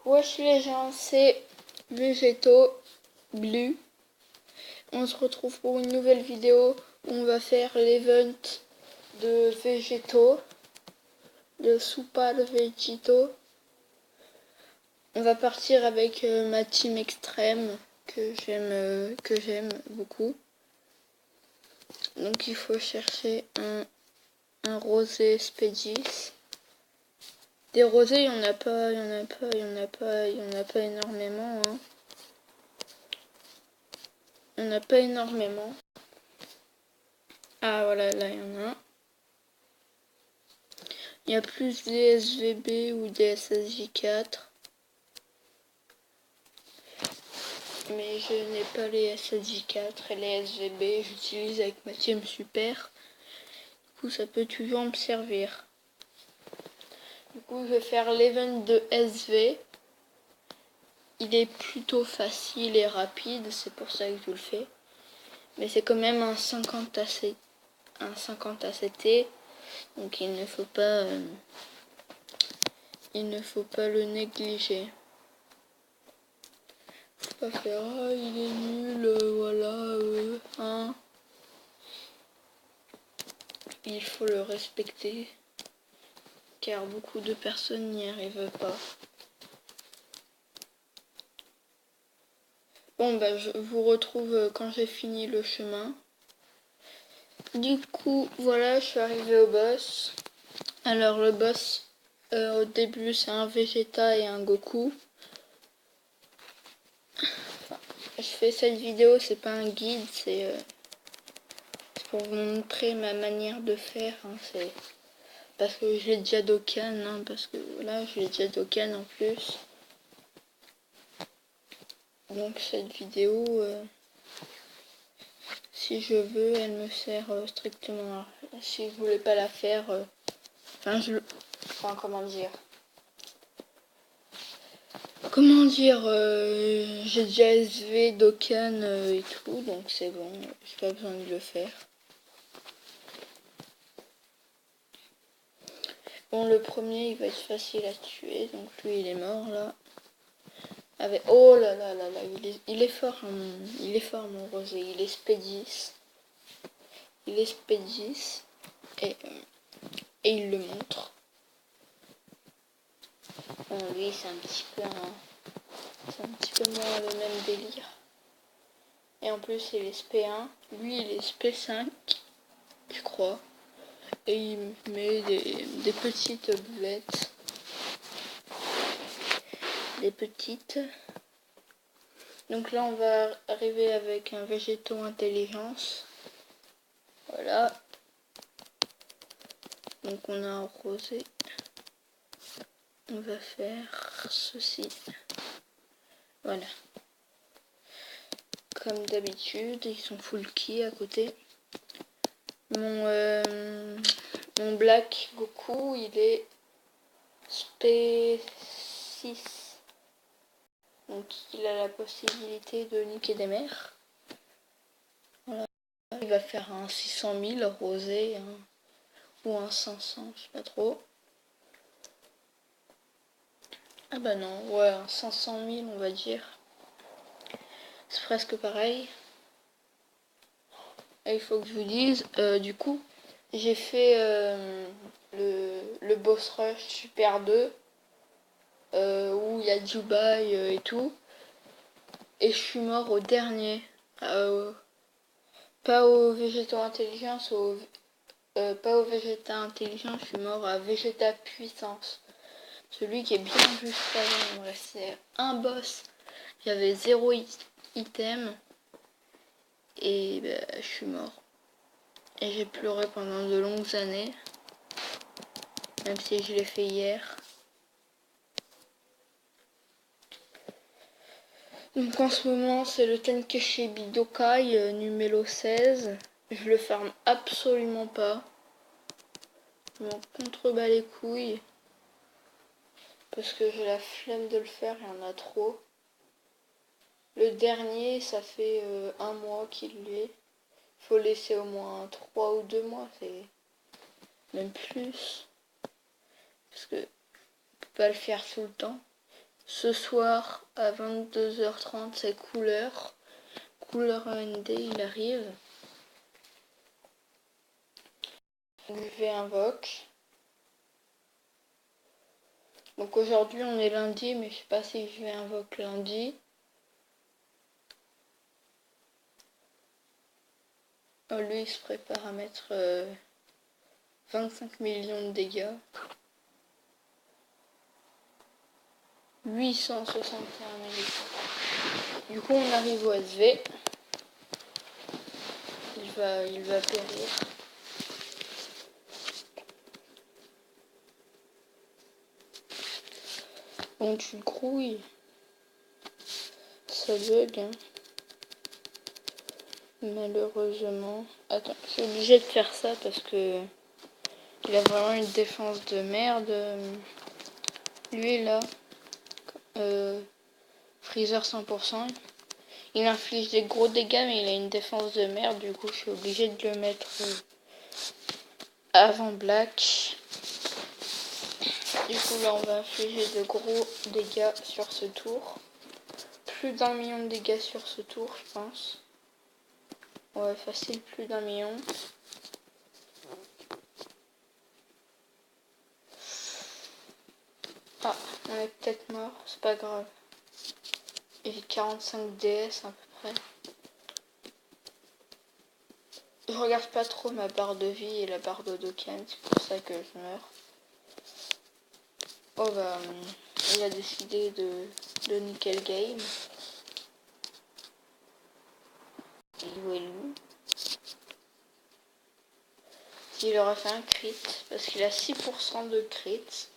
Wesh les gens, c'est Végétaux Blue. On se retrouve pour une nouvelle vidéo où on va faire l'event de Végétaux, de Super Végétaux. On va partir avec ma team extrême que j'aime beaucoup. Donc il faut chercher un rosé Spédis. Des rosés, il y en a pas énormément. Hein. Il n'y en a pas énormément. Ah voilà, là il y en a un. Il y a plus des SVB ou des SSJ4. Mais je n'ai pas les SSJ4 et les SVB. J'utilise avec ma team super. Du coup, ça peut toujours me servir. Du coup, je vais faire l'event de SV. Il est plutôt facile et rapide, c'est pour ça que je le fais. Mais c'est quand même un 50 ACT. Donc il ne faut pas le négliger. Faut pas faire ah il est nul, voilà, hein. Il faut le respecter car beaucoup de personnes n'y arrivent pas. Bon bah je vous retrouve quand j'ai fini le chemin. Du coup voilà, je suis arrivée au boss. Alors le boss au début c'est un Vegeta et un Goku. Enfin, je fais cette vidéo, c'est pas un guide, c'est pour vous montrer ma manière de faire. Hein, c'est parce que je l'ai déjà Dokkan, hein, parce que voilà, je l'ai déjà Dokkan en plus. Donc cette vidéo, si je veux, elle me sert strictement. Si je voulais pas la faire, comment dire, j'ai déjà SV, Dokkan et tout, donc c'est bon, j'ai pas besoin de le faire. Bon, le premier, il va être facile à tuer, donc lui, il est mort là. Avec... Oh là là là là, il est fort, hein, il est fort mon rosé, il est Spédis. Il est Spédis et il le montre. Bon, lui, c'est un petit peu moins le même délire. Et en plus, il est SP1. Lui, il est SP5, je crois. Et il met des petites boulettes. Des petites. Donc là, on va arriver avec un végétaux intelligence. Voilà. Donc on a un rosé. On va faire ceci. Voilà. Comme d'habitude, ils sont full key à côté. Mon Black Goku, il est SP6. Donc il a la possibilité de niquer des mers. Voilà. Il va faire un 600 000 rosé, hein, ou un 500, je sais pas trop. Ah bah non, ouais, un 500 000 on va dire. C'est presque pareil. Et il faut que je vous dise, du coup, j'ai fait le Boss Rush Super 2, où il y a Dubaï et tout. Et je suis mort au dernier. Pas au Végéta Intelligence, pas au Végéta Intelligence, je suis mort à Végéta Puissance. Celui qui est bien juste avant, il me restait un boss. J'avais 0 item. Et bah, je suis mort. Et j'ai pleuré pendant de longues années. Même si je l'ai fait hier. Donc en ce moment, c'est le Tenkaichi Budokai numéro 16. Je le ferme absolument pas. Je m'en contrebats les couilles. Parce que j'ai la flemme de le faire, il y en a trop. Le dernier, ça fait un mois qu'il l'est. Faut laisser au moins 3 ou 2 mois, c'est même plus. Parce que je peux pas le faire tout le temps. Ce soir à 22h30 c'est couleur. Couleur AND il arrive. Je vais invoque. Donc aujourd'hui on est lundi mais je sais pas si je vais invoque lundi. Lui il se prépare à mettre 25 millions de dégâts. 861 militaires. Du coup on arrive au SV. Il va périr. Bon tu grouilles. Ça bug hein. Malheureusement. Attends, je suis obligée de faire ça parce que il a vraiment une défense de merde. Lui là. Freezer 100%. Il inflige des gros dégâts mais il a une défense de merde. Du coup je suis obligée de le mettre avant Black. Du coup là on va infliger de gros dégâts sur ce tour. Plus d'1 million de dégâts sur ce tour je pense. Ouais facile plus d'1 million. Ah on est peut-être mort, c'est pas grave. J'ai 45 DS à peu près. Je regarde pas trop ma barre de vie et la barre d'Odokan, c'est pour ça que je meurs. Oh bah il a décidé de nickel game. Il est où? Il aura fait un crit parce qu'il a 6% de crit.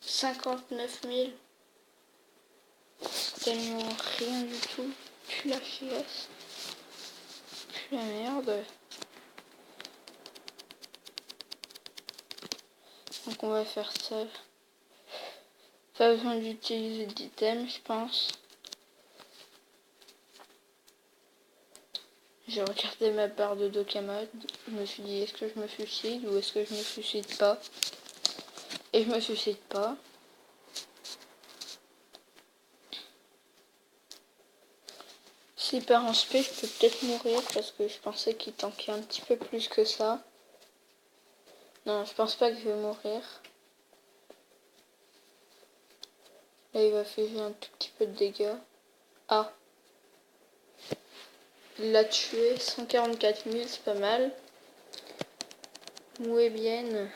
59 000. Tellement rien du tout. Plus la chiasse. Plus la merde. Donc on va faire ça. Pas besoin d'utiliser d'item je pense. J'ai regardé ma barre de Dokkamon. Je me suis dit est-ce que je me suicide ou est-ce que je me suicide pas. Et je me suicide pas. S'il part en spé, je peux peut-être mourir parce que je pensais qu'il tankait un petit peu plus que ça. Non, je pense pas que je vais mourir. Là, il va faire un tout petit peu de dégâts. Ah. Il l'a tué. 144 000, c'est pas mal. Muy bien.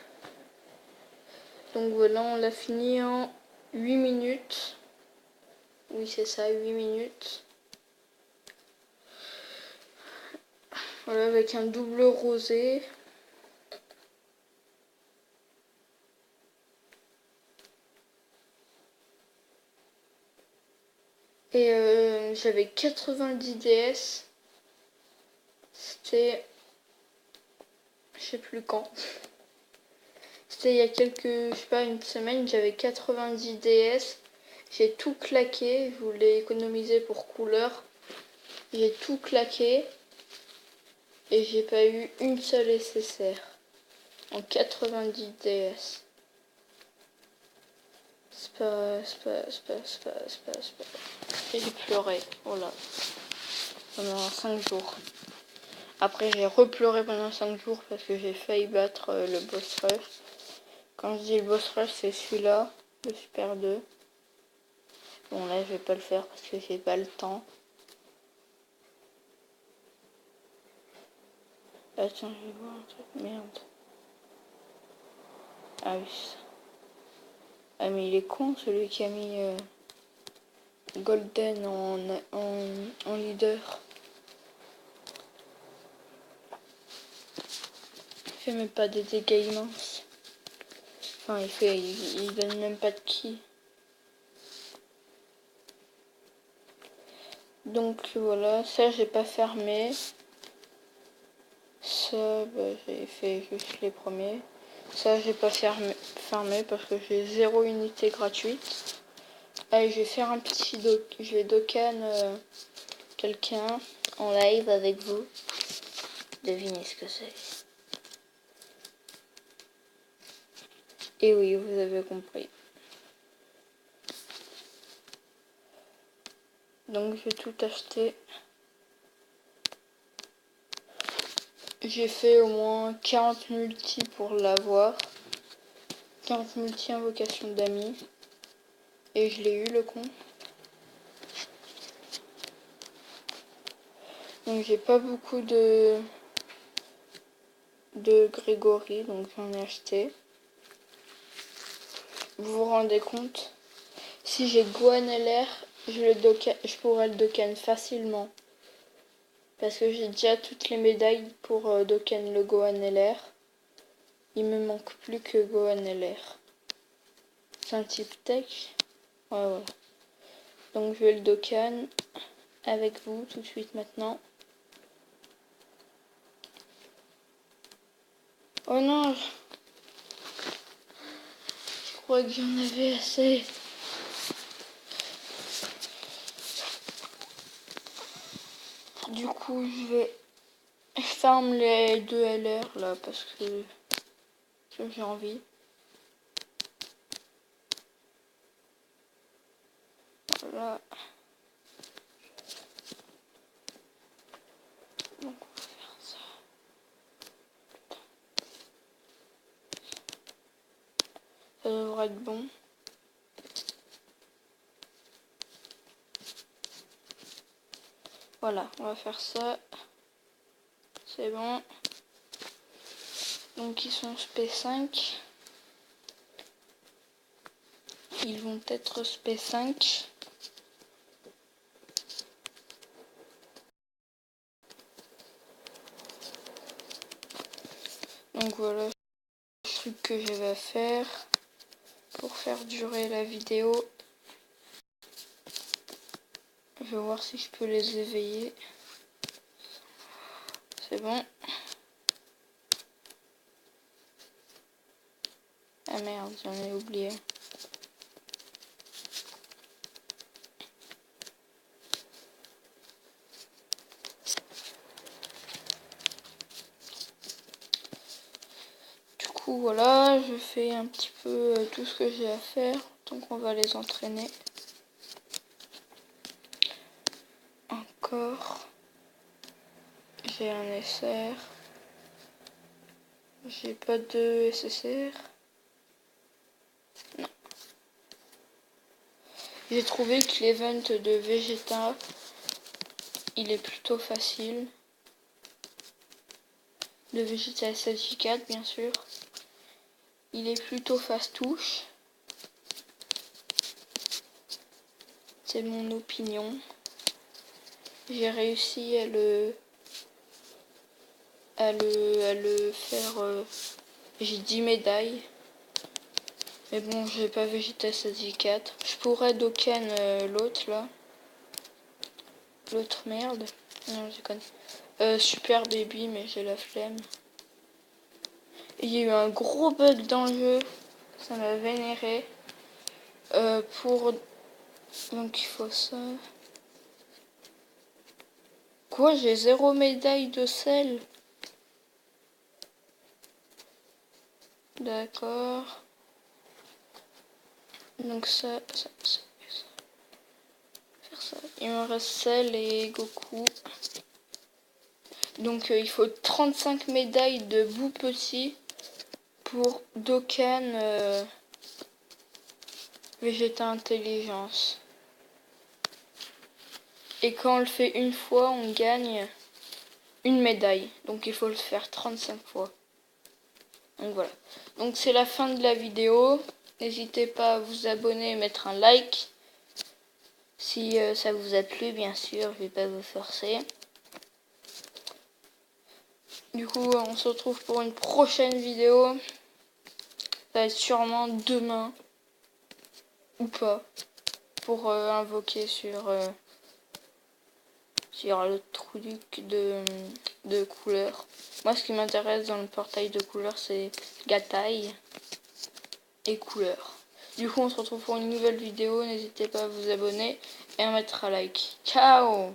Donc voilà, on l'a fini en 8 minutes. Oui, c'est ça, 8 minutes. Voilà, avec un double rosé. Et j'avais 90 DS. C'était... Je sais plus quand. C'était il y a quelques... Je sais pas, une semaine, j'avais 90 DS. J'ai tout claqué. Je voulais économiser pour couleur. J'ai tout claqué. Et j'ai pas eu une seule SSR. En 90 DS. C'est pas... Et j'ai pleuré. Voilà. Pendant 5 jours. Après j'ai repleuré pendant 5 jours parce que j'ai failli battre le boss rush. Quand je dis le boss rush c'est celui-là, le super 2. Bon là je vais pas le faire parce que j'ai pas le temps. Attends je vais voir un truc, merde. Ah oui ça. Ah mais il est con celui qui a mis Golden en leader. Il fait même pas des dégâts immenses. Enfin il donne même pas de ki. Donc voilà, ça j'ai pas fermé. Ça, bah, j'ai fait juste les premiers. Ça, j'ai pas fermé parce que j'ai 0 unité gratuite. Allez, je vais faire un petit je vais Dokkan quelqu'un en live avec vous. Devinez ce que c'est. Et oui, vous avez compris. Donc je vais tout acheter. J'ai fait au moins 40 multi pour l'avoir. 40 multi invocation d'amis. Et je l'ai eu le con. Donc j'ai pas beaucoup de Grégory, donc j'en ai acheté. Vous vous rendez compte? Si j'ai Gohan LR, je pourrais le Dokkan facilement. Parce que j'ai déjà toutes les médailles pour Dokkan le Gohan LR. Il me manque plus que Gohan LR. C'est un type tech. Ouais, voilà. Donc je vais le Dokkan avec vous tout de suite maintenant. Oh non, je crois que j'en avais assez. Du coup, je ferme les 2 LR là parce que j'ai envie. Voilà. Donc on va faire ça. Ça devrait être bon. Voilà, on va faire ça. C'est bon. Donc ils sont SP5. Ils vont être SP5. Donc voilà le truc que je vais faire pour faire durer la vidéo. Je vais voir si je peux les éveiller. C'est bon. Ah merde, j'en ai oublié. Du coup voilà, je fais un petit peu tout ce que j'ai à faire. Donc on va les entraîner. Encore. J'ai un SR. J'ai pas de SSR. Non. J'ai trouvé que l'event de Vegeta, il est plutôt facile. De Vegeta SSJ4 bien sûr. Il est plutôt fast-touche. C'est mon opinion. J'ai réussi à le faire. J'ai 10 médailles. Mais bon, j'ai pas Vegeta SSJ4. Je pourrais Dokkan l'autre là. L'autre merde. Non, je déconne. Super Baby, mais j'ai la flemme. Il y a eu un gros bug dans le jeu. Ça m'a vénéré. Donc il faut ça. Quoi, j'ai 0 médaille de sel. D'accord. Donc ça. Faire ça. Il me reste Cell et Goku. Donc il faut 35 médailles de bout petit pour Dokkan Vegeta Intelligence. Et quand on le fait une fois, on gagne une médaille. Donc il faut le faire 35 fois. Donc voilà. Donc c'est la fin de la vidéo. N'hésitez pas à vous abonner et mettre un like. Si ça vous a plu, bien sûr, je vais pas vous forcer. Du coup, on se retrouve pour une prochaine vidéo. Ça va être sûrement demain. Ou pas. Pour invoquer sur le truc de couleur. Moi, ce qui m'intéresse dans le portail de couleur, c'est Gataille et couleur. Du coup, on se retrouve pour une nouvelle vidéo. N'hésitez pas à vous abonner et à mettre un like. Ciao!